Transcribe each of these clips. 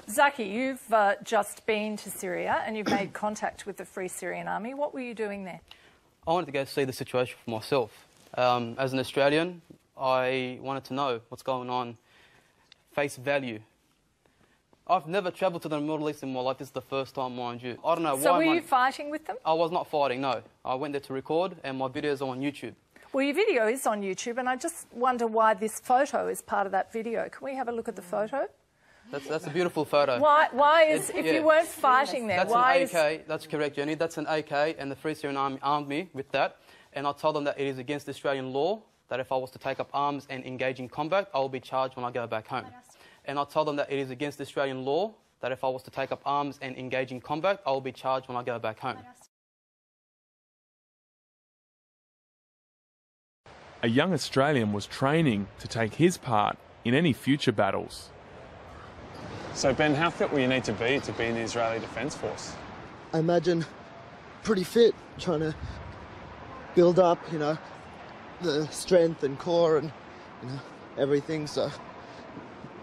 Zaky, you've just been to Syria and you've made contact with the Free Syrian Army. What were you doing there? I wanted to go see the situation for myself. As an Australian, I wanted to know what's going on, face value. I've never travelled to the Middle East in my life. This is the first time, mind you. I don't know why. So were you fighting with them? I was not fighting, no. I went there to record and my videos are on YouTube. Well, your video is on YouTube and I just wonder why this photo is part of that video. Can we have a look at the photo? That's a beautiful photo. Why is, if you weren't fighting there, that's why an AK, that's correct, Jenny. That's an AK, and the Free Syrian Army armed me with that. And I told them that it is against Australian law, that if I was to take up arms and engage in combat, I will be charged when I go back home. And I told them that it is against Australian law, that if I was to take up arms and engage in combat, I will be charged when I go back home. A young Australian was training to take his part in any future battles. So Ben, how fit will you need to be in the Israeli Defence Force? I imagine pretty fit, trying to build up, the strength and core and, everything, so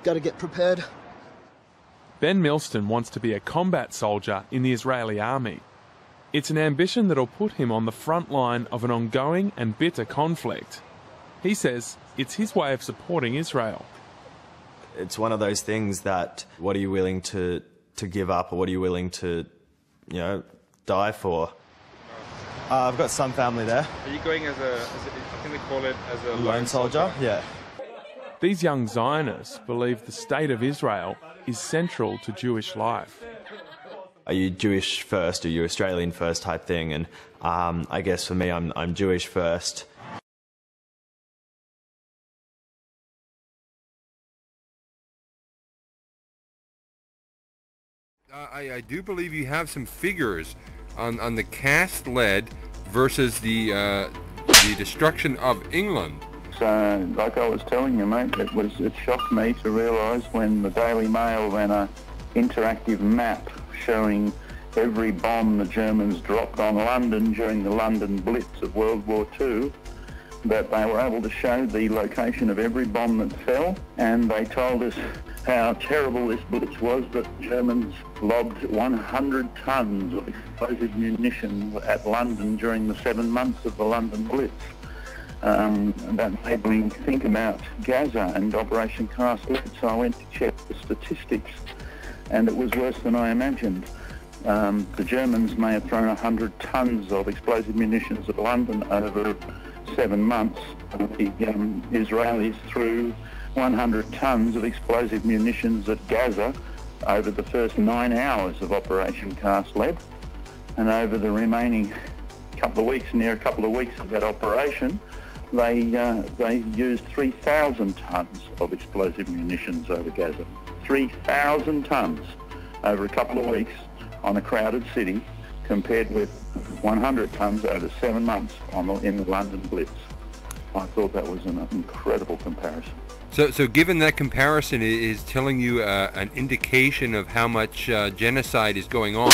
got to get prepared. Ben Milston wants to be a combat soldier in the Israeli army. It's an ambition that'll put him on the front line of an ongoing and bitter conflict. He says it's his way of supporting Israel. It's one of those things that, what are you willing to give up, or what are you willing to, die for? I've got some family there. Are you going as I think they call it as a lone soldier? Yeah. These young Zionists believe the state of Israel is central to Jewish life. Are you Jewish first, or are you Australian first type thing? And I guess for me, I'm Jewish first. I do believe you have some figures on the caste-led versus the destruction of England. So, like I was telling you, mate, it shocked me to realise when the Daily Mail ran an interactive map showing every bomb the Germans dropped on London during the London Blitz of World War II, that they were able to show the location of every bomb that fell, and they told us how terrible this blitz was, that Germans lobbed 100 tons of explosive munitions at London during the 7 months of the London Blitz. That made me think about Gaza and Operation Cast Lead, so I went to check the statistics, and it was worse than I imagined. The Germans may have thrown 100 tons of explosive munitions at London over 7 months. The Israelis threw 100 tons of explosive munitions at Gaza over the first 9 hours of Operation Cast Lead, and over the remaining couple of weeks of that operation, they used 3,000 tons of explosive munitions over Gaza. 3,000 tons over a couple of weeks on a crowded city, compared with 100 tons over 7 months in the London Blitz. I thought that was an incredible comparison. So given that comparison is telling you an indication of how much genocide is going on,